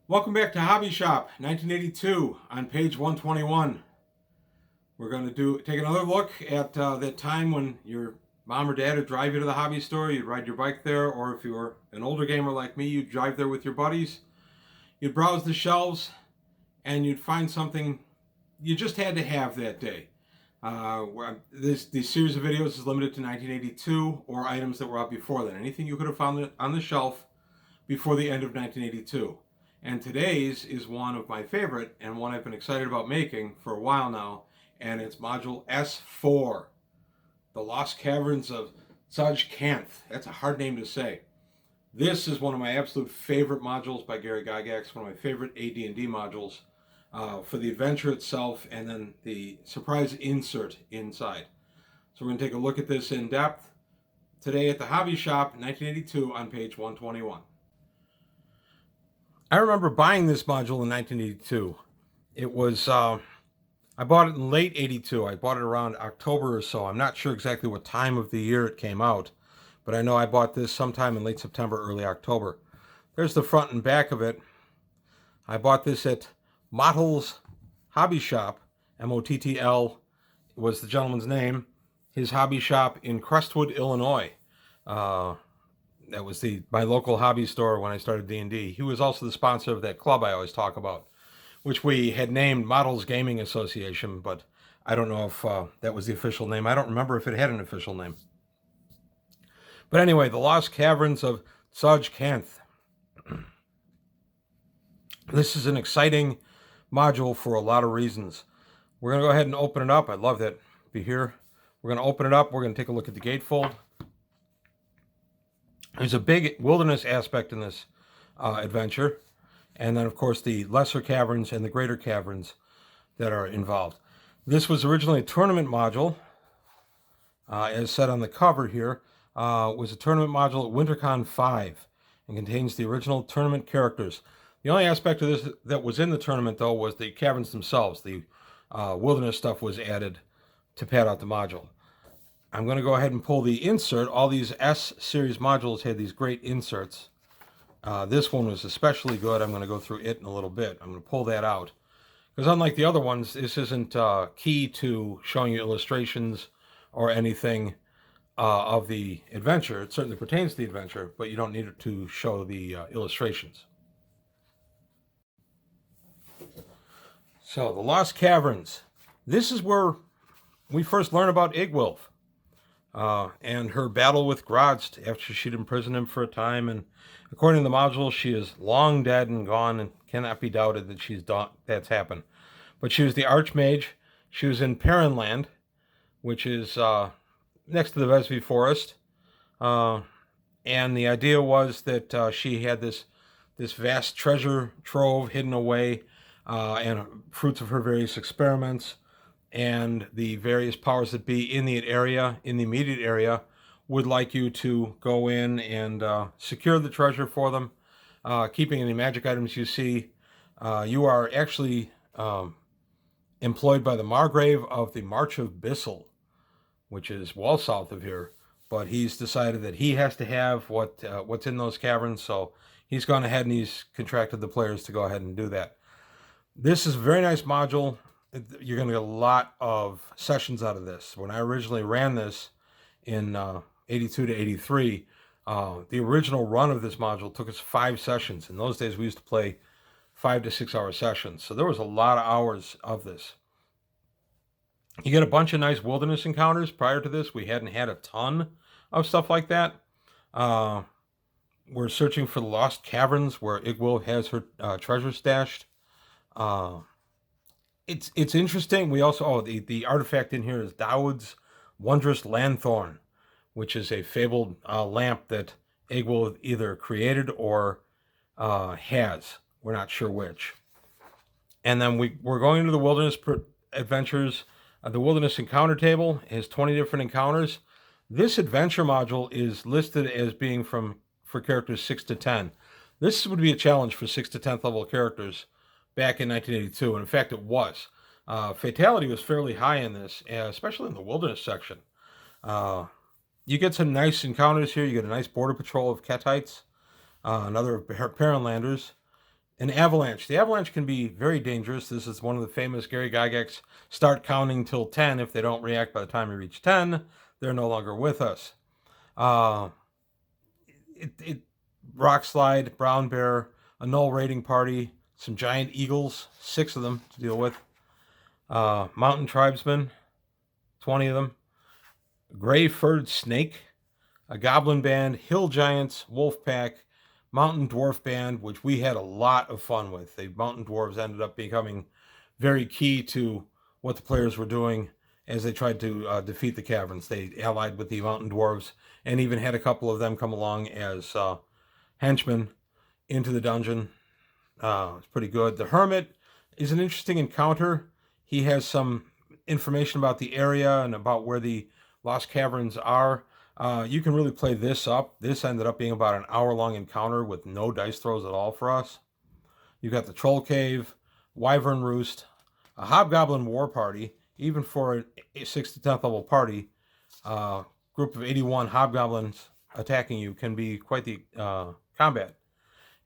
Welcome back to Hobby Shop 1982 on page 121. We're going to take another look at that time when your mom or dad would drive you to the hobby store. You'd ride your bike there, or if you were an older gamer like me, you'd drive there with your buddies. You'd browse the shelves and you'd find something you just had to have that day. This series of videos is limited to 1982 or items that were out before then. Anything you could have found on the shelf before the end of 1982. And today's is one of my favorite and one I've been excited about making for a while now, and it's module S4, The Lost Caverns of Tsojcanth. That's a hard name to say. This is one of my absolute favorite modules by Gary Gygax, one of my favorite AD&D modules for the adventure itself and then the surprise insert inside. So we're going to take a look at this in depth today at the Hobby Shop, 1982 on page 121. I remember buying this module in 1982. It was, I bought it in late 82. I bought it around October or so. I'm not sure exactly what time of the year it came out, but I know I bought this sometime in late September, early October. There's the front and back of it. I bought this at Mottle's Hobby Shop, M-O-T-T-L was the gentleman's name, his hobby shop in Crestwood, Illinois. That was my local hobby store when I started D&D. He was also the sponsor of that club I always talk about, which we had named Models Gaming Association, but I don't know if that was the official name. I don't remember if it had an official name. But anyway, The Lost Caverns of Tsojcanth. This is an exciting module for a lot of reasons. We're going to go ahead and open it up. I'd love that be here. We're going to open it up. We're going to take a look at the gatefold. There's a big wilderness aspect in this adventure. And then, of course, the lesser caverns and the greater caverns that are involved. This was originally a tournament module, as said on the cover here. Was a tournament module at WinterCon 5 and contains the original tournament characters. The only aspect of this that was in the tournament, though, was the caverns themselves. The wilderness stuff was added to pad out the module. I'm going to go ahead and pull the insert. All these S-series modules had these great inserts. This one was especially good. I'm going to go through it in a little bit. I'm going to pull that out. Because unlike the other ones, this isn't key to showing you illustrations or anything of the adventure. It certainly pertains to the adventure, but you don't need it to show the illustrations. So, the Lost Caverns. This is where we first learn about Igwilf. And her battle with Grodst after she'd imprisoned him for a time. And according to the module, she is long dead and gone and cannot be doubted that that's happened. But she was the Archmage. She was in Perrinland, which is next to the Vesby Forest. And the idea was that she had this vast treasure trove hidden away and fruits of her various experiments. And the various powers that be in the immediate area, would like you to go in and secure the treasure for them, keeping any magic items you see. You are actually employed by the Margrave of the March of Bissell, which is well south of here. But he's decided that he has to have what's in those caverns, so he's gone ahead and he's contracted the players to go ahead and do that. This is a very nice module. You're going to get a lot of sessions out of this. When I originally ran this in 82 to 83, the original run of this module took us 5 sessions. In those days, we used to play 5 to 6 hour sessions. So there was a lot of hours of this. You get a bunch of nice wilderness encounters. Prior to this, we hadn't had a ton of stuff like that. We're searching for the lost caverns where Igwilf has her treasure stashed. It's interesting. We also, the artifact in here is Dowd's Wondrous Lanthorn, which is a fabled lamp that Igwilf either created or has. We're not sure which. And then we're going into the wilderness adventures. The wilderness encounter table has 20 different encounters. This adventure module is listed as being for characters 6 to 10. This would be a challenge for 6 to 10th level characters back in 1982, and in fact it was. Fatality was fairly high in this, especially in the wilderness section. You get some nice encounters here. You get a nice border patrol of Kettites, another Perrinlanders. An avalanche. The avalanche can be very dangerous. This is one of the famous Gary Gygax start counting till 10. If they don't react by the time you reach 10, they're no longer with us. Uh, it rock slide, brown bear, a null raiding party, some giant eagles, 6 of them to deal with. Mountain tribesmen, 20 of them. Gray furred snake, a goblin band, hill giants, wolf pack, mountain dwarf band, which we had a lot of fun with. The mountain dwarves ended up becoming very key to what the players were doing as they tried to defeat the Caverns. They allied with the mountain dwarves and even had a couple of them come along as henchmen into the dungeon. It's pretty good. The hermit is an interesting encounter. He has some information about the area and about where the Lost Caverns are. You can really play this up. This ended up being about an hour-long encounter with no dice throws at all for us. You've got the Troll Cave, Wyvern Roost, a Hobgoblin War Party, even for a 6th to 10th level party. Group of 81 Hobgoblins attacking you can be quite the combat.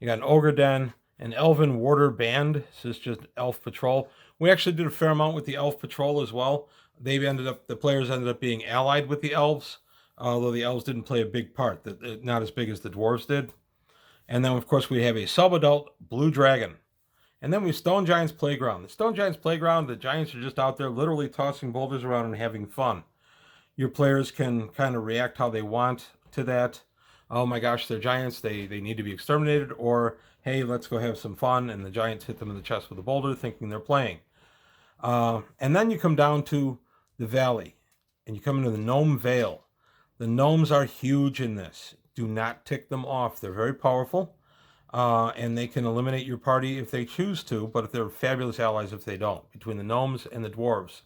You got an Ogre Den, an Elven Warder Band. This is just Elf Patrol. We actually did a fair amount with the Elf Patrol as well. The players ended up being allied with the Elves, although the Elves didn't play a big part, not as big as the Dwarves did. And then, of course, we have a Sub-Adult Blue Dragon. And then we have Stone Giants Playground. The Stone Giants Playground, the Giants are just out there literally tossing boulders around and having fun. Your players can kind of react how they want to that. Oh my gosh, they're giants, they need to be exterminated, or hey, let's go have some fun, and the giants hit them in the chest with a boulder thinking they're playing. And then you come down to the valley, and you come into the Gnome Vale. The gnomes are huge in this. Do not tick them off. They're very powerful, and they can eliminate your party if they choose to, but they're fabulous allies if they don't. Between the gnomes and the dwarves,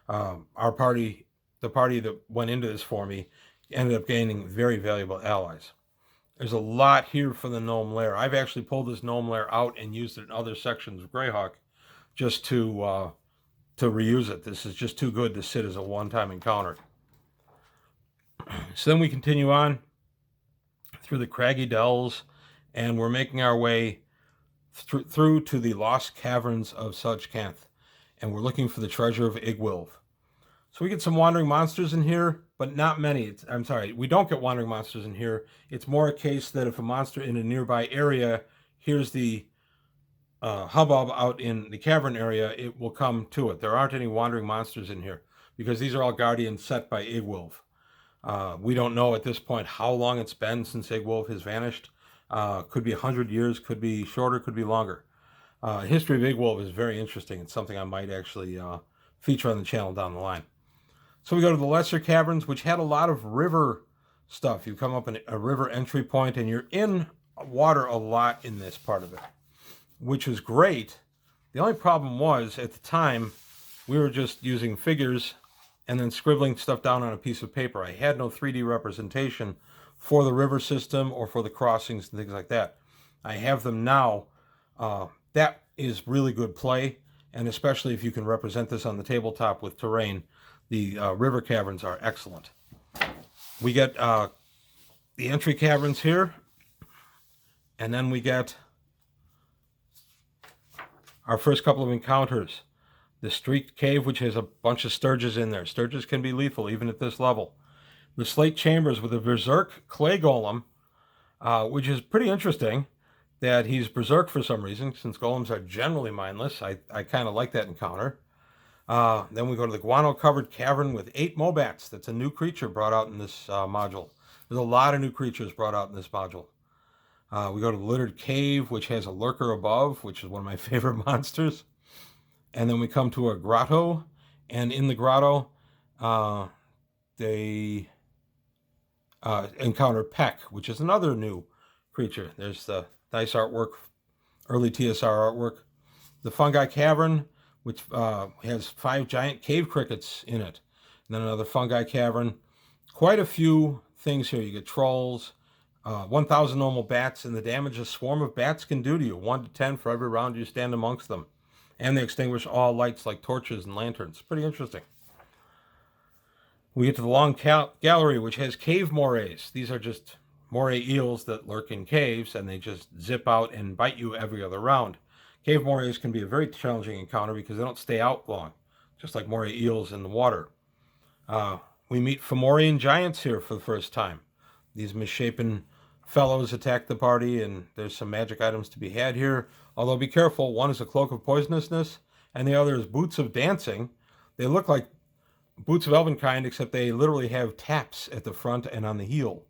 our party, the party that went into this for me, ended up gaining very valuable allies. There's a lot here for the gnome lair. I've actually pulled this gnome lair out and used it in other sections of Greyhawk just to reuse it. This is just too good to sit as a one-time encounter. So then we continue on through the craggy dells, and we're making our way through to the lost caverns of Tsojcanth, and we're looking for the treasure of Igwilv. So we get some wandering monsters in here, but not many. We don't get wandering monsters in here. It's more a case that if a monster in a nearby area hears the hubbub out in the cavern area, it will come to it. There aren't any wandering monsters in here because these are all guardians set by Igwilv. We don't know at this point how long it's been since Igwilv has vanished. Could be 100 years, could be shorter, could be longer. History of Igwilv is very interesting. It's something I might actually feature on the channel down the line. So we go to the Lesser Caverns, which had a lot of river stuff. You come up in a river entry point, and you're in water a lot in this part of it, which was great. The only problem was, at the time, we were just using figures and then scribbling stuff down on a piece of paper. I had no 3D representation for the river system or for the crossings and things like that. I have them now. That is really good play, and especially if you can represent this on the tabletop with terrain. The river caverns are excellent. We get the entry caverns here, and then we get our first couple of encounters. The Streaked Cave, which has a bunch of Sturges in there. Sturges can be lethal even at this level. The Slate Chambers with a Berserk Clay Golem, which is pretty interesting that he's Berserk for some reason, since golems are generally mindless. I kind of like that encounter. Then we go to the Guano-covered cavern with 8 Mobats. That's a new creature brought out in this module. There's a lot of new creatures brought out in this module. We go to the Littered Cave, which has a Lurker above, which is one of my favorite monsters. And then we come to a grotto, and in the grotto, they encounter Peck, which is another new creature. There's the nice artwork, early TSR artwork. The Fungi Cavern, which has 5 giant cave crickets in it. And then another fungi cavern. Quite a few things here. You get trolls, 1,000 normal bats, and the damage a swarm of bats can do to you. 1 to 10 for every round you stand amongst them. And they extinguish all lights like torches and lanterns. Pretty interesting. We get to the long gallery, which has cave morays. These are just moray eels that lurk in caves, and they just zip out and bite you every other round. Cave morays can be a very challenging encounter because they don't stay out long, just like moray eels in the water. We meet Fomorian giants here for the first time. These misshapen fellows attack the party, and there's some magic items to be had here. Although be careful, one is a cloak of poisonousness, and the other is boots of dancing. They look like boots of elvenkind, except they literally have taps at the front and on the heel.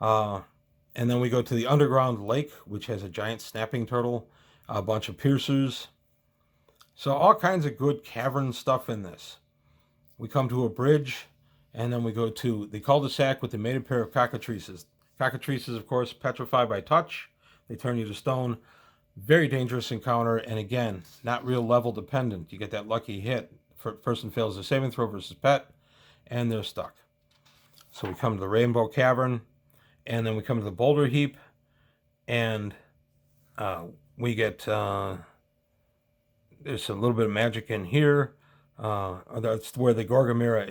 And then we go to the underground lake, which has a giant snapping turtle, a bunch of piercers. So all kinds of good cavern stuff in this. We come to a bridge, and then we go to the cul-de-sac with the mated pair of cockatrices. Cockatrices, of course, petrify by touch. They turn you to stone. Very dangerous encounter, and again, not real level dependent. You get that lucky hit. Person fails a saving throw versus pet, and they're stuck. So we come to the Rainbow Cavern, and then we come to the Boulder Heap, and we get there's a little bit of magic in here. That's where the Gorgamira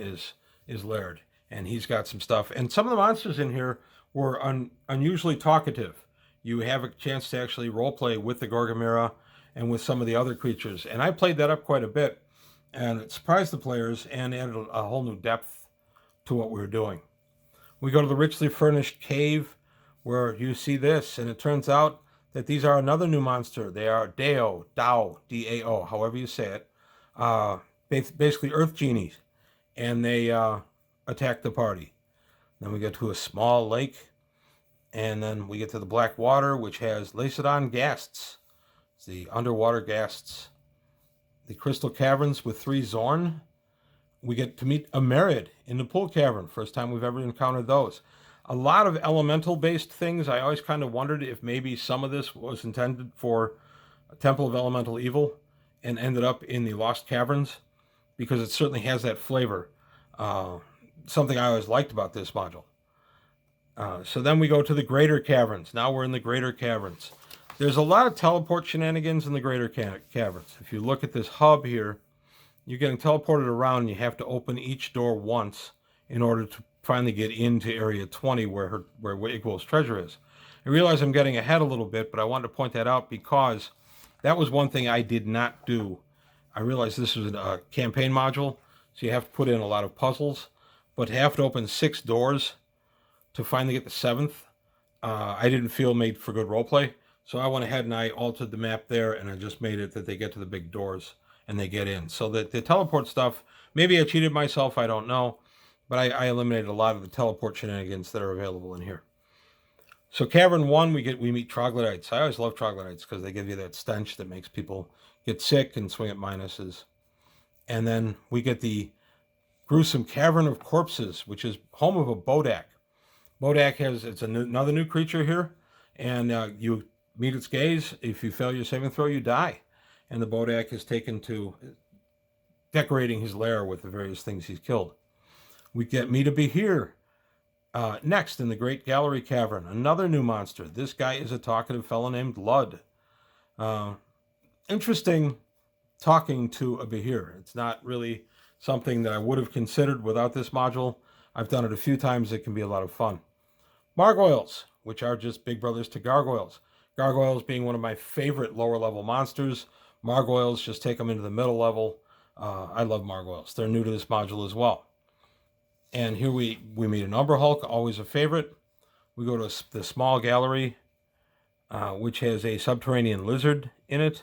is laired, and he's got some stuff. And some of the monsters in here were unusually talkative. You have a chance to actually roleplay with the Gorgamira and with some of the other creatures, and I played that up quite a bit, and it surprised the players and added a whole new depth to what we were doing. We go to the richly furnished cave where you see this, and it turns out that these are another new monster. They are Dao, D-A-O, however you say it. Basically earth genies, and they attack the party. Then we get to a small lake, and then we get to the black water, which has Lacedon ghasts. It's the underwater ghasts. The crystal caverns with 3 Zorn. We get to meet a Merid in the pool cavern. First time we've ever encountered those. A lot of elemental-based things. I always kind of wondered if maybe some of this was intended for a Temple of Elemental Evil and ended up in the Lost Caverns, because it certainly has that flavor. Something I always liked about this module. So then we go to the Greater Caverns. Now we're in the Greater Caverns. There's a lot of teleport shenanigans in the Greater Caverns. If you look at this hub here, you're getting teleported around, and you have to open each door once in order to finally get into Area 20 where Igwil's treasure is. I realize I'm getting ahead a little bit, but I wanted to point that out because that was one thing I did not do. I realized this was a campaign module, so you have to put in a lot of puzzles, but to have to open 6 doors to finally get the 7th, I didn't feel made for good roleplay, so I went ahead and I altered the map there, and I just made it that they get to the big doors and they get in. So that the teleport stuff, maybe I cheated myself, I don't know, but I eliminated a lot of the teleport shenanigans that are available in here. So Cavern 1, we meet troglodytes. I always love troglodytes because they give you that stench that makes people get sick and swing at minuses. And then we get the gruesome Cavern of Corpses, which is home of a Bodak. Bodak it's another new creature here, and you meet its gaze. If you fail your saving throw, you die. And the Bodak is taken to decorating his lair with the various things he's killed. We meet a Behir next in the Great Gallery Cavern, another new monster. This guy is a talkative fellow named Lud. Interesting talking to a Behir. It's not really something that I would have considered without this module. I've done it a few times. It can be a lot of fun. Margoyles, which are just big brothers to gargoyles. Gargoyles being one of my favorite lower level monsters. Margoyles, just take them into the middle level. I love Margoyles. They're new to this module as well. And here we meet an Umber Hulk, always a favorite. We go to the small gallery, which has a subterranean lizard in it.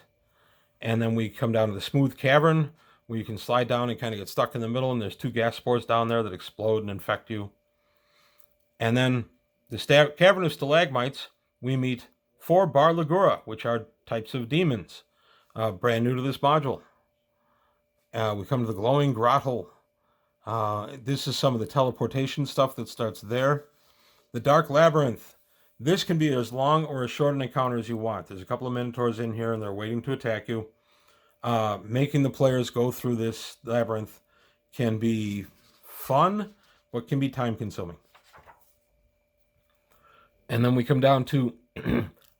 And then we come down to the smooth cavern, where you can slide down and kind of get stuck in the middle, and there's 2 gas spores down there that explode and infect you. And then the Cavern of Stalagmites, we meet 4 Bar Ligura, which are types of demons. Brand new to this module. We come to the Glowing Grotto. This is some of the teleportation stuff that starts there. The Dark Labyrinth. This can be as long or as short an encounter as you want. There's a couple of Minotaurs in here, and they're waiting to attack you. Making the players go through this labyrinth can be fun, but can be time-consuming. And then we come down to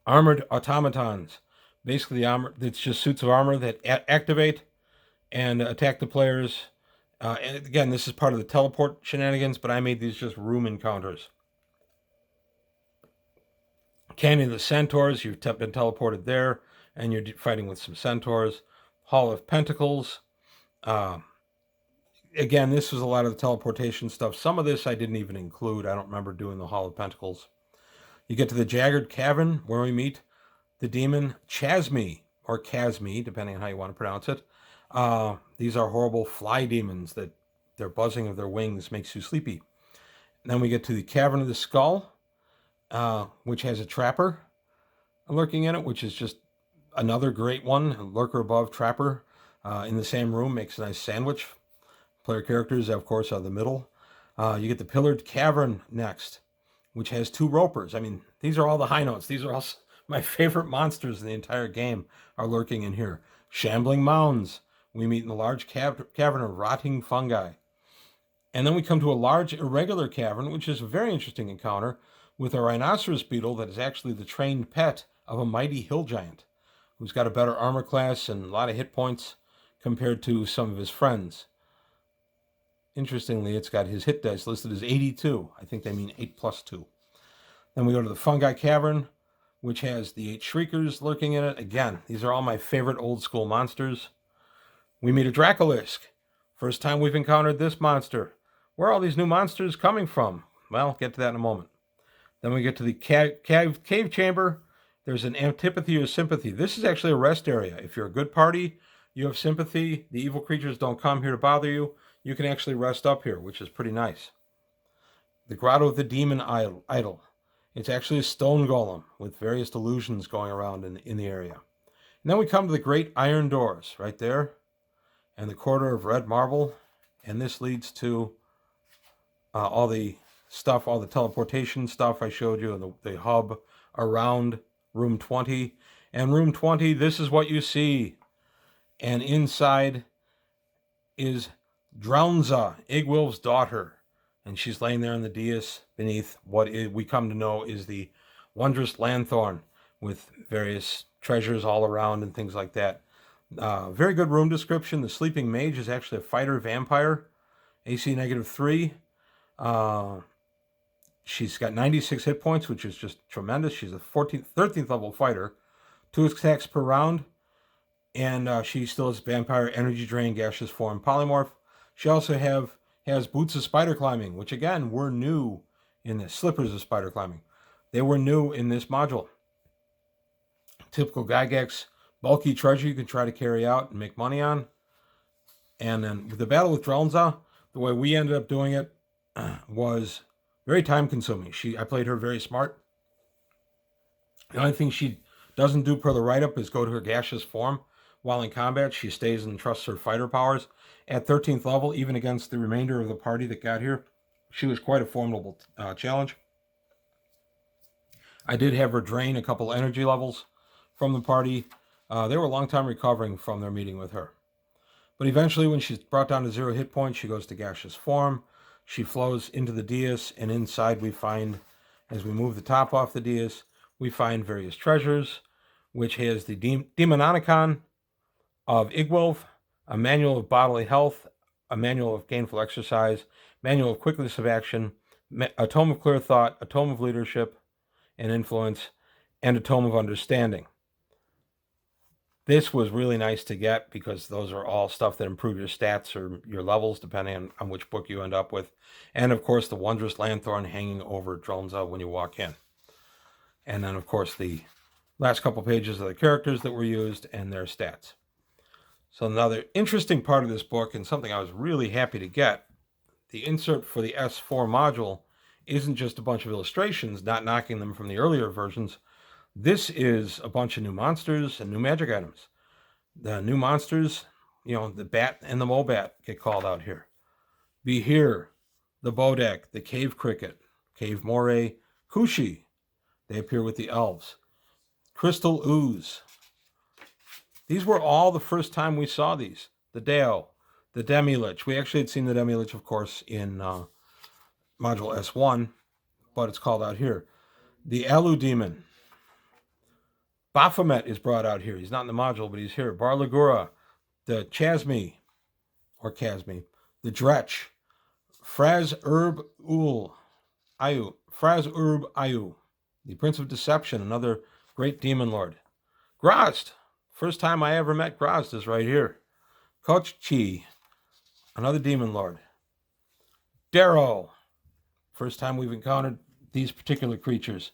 armored automatons. Basically, it's just suits of armor that activate and attack the players. And again, this is part of the teleport shenanigans, but I made these just room encounters. Canyon of the Centaurs, you've been teleported there, and you're fighting with some centaurs. Hall of Pentacles. Again, this was a lot of the teleportation stuff. Some of this I didn't even include. I don't remember doing the Hall of Pentacles. You get to the Jagged Cavern, where we meet the demon Chasme, or Casme, depending on how you want to pronounce it. These are horrible fly demons that their buzzing of their wings makes you sleepy. And then we get to the Cavern of the Skull, which has a trapper lurking in it, which is just another great one. Lurker above, trapper in the same room makes a nice sandwich. Player characters, of course, are the middle. You get the Pillared Cavern next, which has 2 ropers. I mean, these are all the high notes. These are all my favorite monsters in the entire game are lurking in here. Shambling Mounds. We meet in the large cavern of rotting fungi. And then we come to a large irregular cavern, which is a very interesting encounter with a rhinoceros beetle that is actually the trained pet of a mighty hill giant who's got a better armor class and a lot of hit points compared to some of his friends. Interestingly, it's got his hit dice listed as 82. I think they mean 8+2. Then we go to the Fungi Cavern, which has the 8 Shriekers lurking in it. Again, these are all my favorite old school monsters. We meet a Dracolisk. First time we've encountered this monster. Where are all these new monsters coming from? Well, get to that in a moment. Then we get to the cave chamber. There's an antipathy or sympathy. This is actually a rest area. If you're a good party, you have sympathy, the evil creatures don't come here to bother you, you can actually rest up here, which is pretty nice. The Grotto of the Demon Idol. It's actually a stone golem with various delusions going around in the area. And then we come to the Great Iron Doors right there, and the Corridor of Red Marble. And this leads to all the stuff, all the teleportation stuff I showed you, and the hub around room 20. And room 20, this is what you see. And inside is Drownza, Igwilf's daughter. And she's laying there on the dais beneath what we come to know is the wondrous lanthorn with various treasures all around and things like that. Very good room description. The sleeping mage is actually a fighter vampire, AC -3. She's got 96 hit points, which is just tremendous. She's a 13th level fighter, 2 attacks per round, and she still has vampire energy drain, gaseous form, polymorph. She also has boots of spider climbing, which again were new in the slippers of spider climbing. They were new in this module. Typical Gygax, bulky treasure you can try to carry out and make money on. And then with the battle with Drownza, the way we ended up doing it was very time consuming. I played her very smart. The only thing she doesn't do per the write-up is go to her gaseous form. While in combat, she stays and trusts her fighter powers. At 13th level, even against the remainder of the party that got here, she was quite a formidable challenge. I did have her drain a couple energy levels from the party. They were a long time recovering from their meeting with her. But eventually, when she's brought down to 0 hit points, she goes to gaseous form. She flows into the dais, and inside we find, as we move the top off the dais, we find various treasures, which has the Demonicon of Igwilf, a manual of bodily health, a manual of gainful exercise, manual of quickness of action, a tome of clear thought, a tome of leadership and influence, and a tome of understanding. This was really nice to get because those are all stuff that improve your stats or your levels, depending on which book you end up with. And of course, the wondrous lanthorn hanging over Drownza when you walk in. And then, of course, the last couple pages of the characters that were used and their stats. So another interesting part of this book, and something I was really happy to get, the insert for the S4 module isn't just a bunch of illustrations, not knocking them from the earlier versions. This is a bunch of new monsters and new magic items. The new monsters, the bat and the mobat get called out here. Be here, the Bodek, the cave cricket, cave moray, Kushi. They appear with the elves. Crystal ooze. These were all the first time we saw these. The Deo, the Demi-Lich. We actually had seen the Demi-Lich, of course, in Module S1, but it's called out here. The Alu Demon. Baphomet is brought out here. He's not in the module, but he's here. Barlagura, the Chasme, or Casme, the Dretch, Fraz Urb Ayu, the Prince of Deception, another great demon lord. Grozd, first time I ever met Grozd is right here. Kochi, another demon lord. Darrow, first time we've encountered these particular creatures.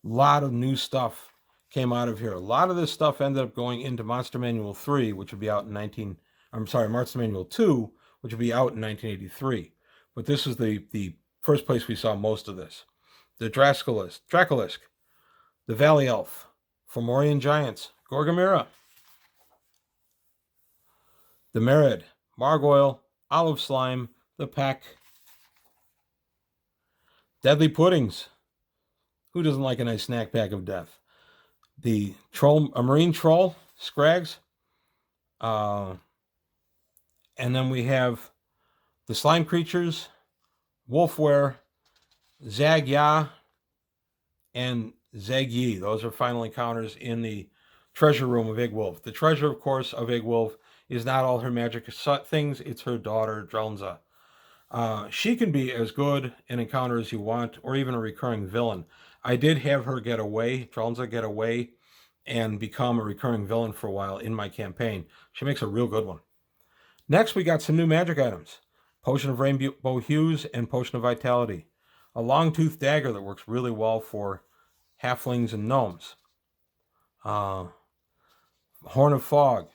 A lot of new stuff came out of here. A lot of this stuff ended up going into Monster Manual 3, which would be out in Monster Manual 2, which would be out in 1983. But this is the first place we saw most of this. The Dracolisk, the Valley Elf, Fomorian Giants, Gorgamira, the Merid, Margoyle, Olive Slime, the Peck, Deadly Puddings. Who doesn't like a nice snack pack of death? The troll, a marine troll, Scrags. And then we have the slime creatures, Wolfware, Zag-Ya, and Zag-Yi. Those are final encounters in the treasure room of Igwolf. The treasure, of course, of Igwolf is not all her magic things. It's her daughter, Drelnza. She can be as good an encounter as you want, or even a recurring villain. I did have her get away, Drelnza get away, and become a recurring villain for a while in my campaign. She makes a real good one. Next, we got some new magic items. Potion of Rainbow Hues and Potion of Vitality. A long-toothed dagger that works really well for halflings and gnomes. Horn of Fog.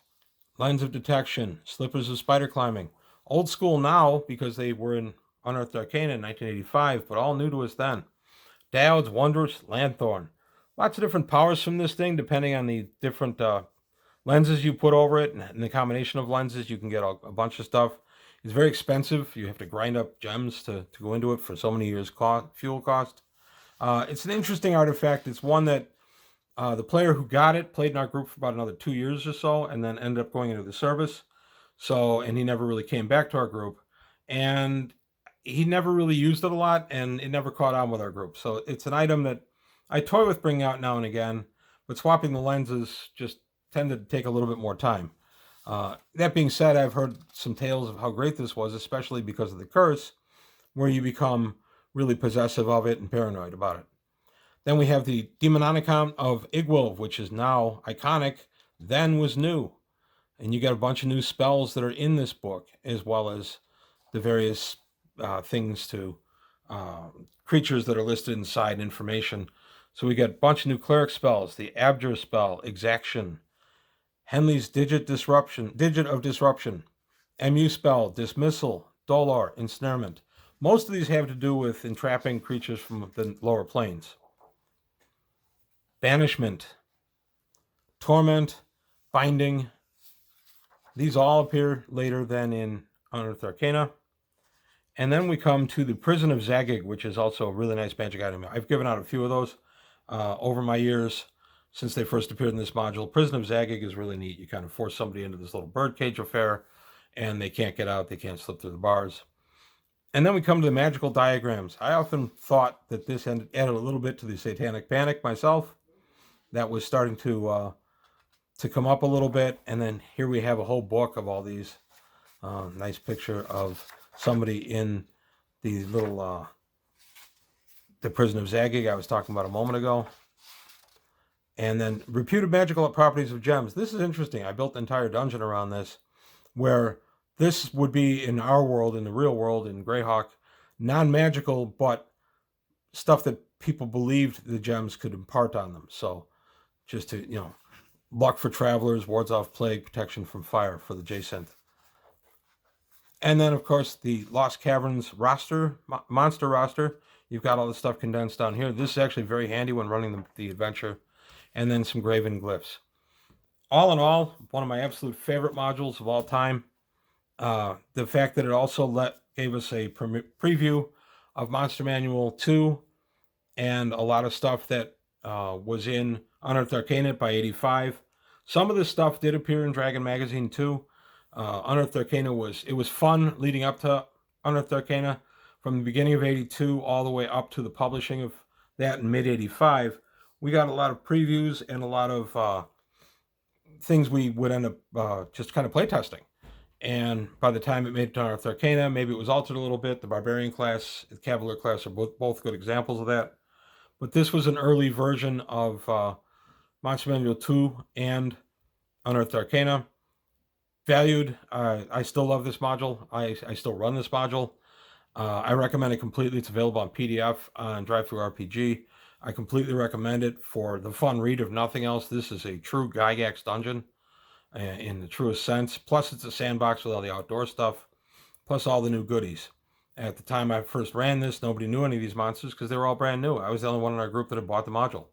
Lens of Detection. Slippers of Spider Climbing. Old school now, because they were in Unearthed Arcana in 1985, but all new to us then. Dowd's Wondrous Lanthorn. Lots of different powers from this thing, depending on the different lenses you put over it, and the combination of lenses, you can get a bunch of stuff. It's very expensive. You have to grind up gems to go into it for so many years fuel cost. It's an interesting artifact. It's one that the player who got it played in our group for about another 2 years or so, and then ended up going into the service. And he never really came back to our group. And he never really used it a lot, and it never caught on with our group. So it's an item that I toy with bringing out now and again, but swapping the lenses just tended to take a little bit more time. That being said, I've heard some tales of how great this was, especially because of the curse, where you become really possessive of it and paranoid about it. Then we have the Demonicon of Igwolf, which is now iconic, then was new. And you get a bunch of new spells that are in this book, as well as the various things to creatures that are listed inside information. So we get a bunch of new cleric spells, the Abjure spell, Exaction, Henley's Digit of Disruption, MU spell, Dismissal, Dolor, Ensnarement. Most of these have to do with entrapping creatures from the lower planes. Banishment, Torment, Binding. These all appear later than in Unearthed Arcana. And then we come to the Prison of Zagig, which is also a really nice magic item. I've given out a few of those over my years since they first appeared in this module. Prison of Zagig is really neat. You kind of force somebody into this little birdcage affair, and they can't get out. They can't slip through the bars. And then we come to the magical diagrams. I often thought that this added a little bit to the Satanic Panic myself. That was starting to come up a little bit. And then here we have a whole book of all these. Nice picture of somebody in the little the Prison of Zagig I was talking about a moment ago. And then reputed magical properties of gems. This is interesting. I built an entire dungeon around this, where this would be in our world, in the real world, in Greyhawk, non-magical, but stuff that people believed the gems could impart on them. So just to, luck for travelers, wards off plague, protection from fire for the J-Synth. And then, of course, the Lost Caverns roster, monster roster. You've got all the stuff condensed down here. This is actually very handy when running the adventure. And then some graven glyphs. All in all, one of my absolute favorite modules of all time. The fact that it also gave us a preview of Monster Manual 2 and a lot of stuff that was in Unearthed Arcana by 85. Some of this stuff did appear in Dragon Magazine too. Unearthed Arcana was fun leading up to Unearthed Arcana from the beginning of 82 all the way up to the publishing of that in mid-85. We got a lot of previews and a lot of things we would end up just kind of playtesting. And by the time it made it to Unearthed Arcana, maybe it was altered a little bit. The Barbarian class, the Cavalier class are both good examples of that. But this was an early version of Monster Manual 2 and Unearthed Arcana. Valued. I still love this module. I still run this module. I recommend it completely. It's available on PDF on DriveThruRPG. I completely recommend it for the fun read of nothing else. This is a true Gygax dungeon in the truest sense. Plus, it's a sandbox with all the outdoor stuff, plus all the new goodies. At the time I first ran this, nobody knew any of these monsters because they were all brand new. I was the only one in our group that had bought the module.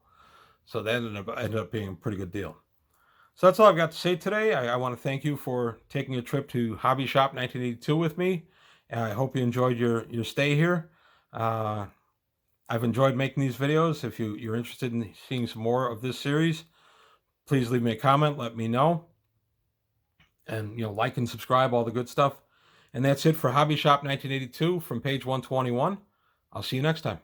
So that ended up being a pretty good deal. So that's all I've got to say today. I want to thank you for taking a trip to Hobby Shop 1982 with me. I hope you enjoyed your stay here. I've enjoyed making these videos. If you're interested in seeing some more of this series, please leave me a comment. Let me know. And, like and subscribe, all the good stuff. And that's it for Hobby Shop 1982 from page 121. I'll see you next time.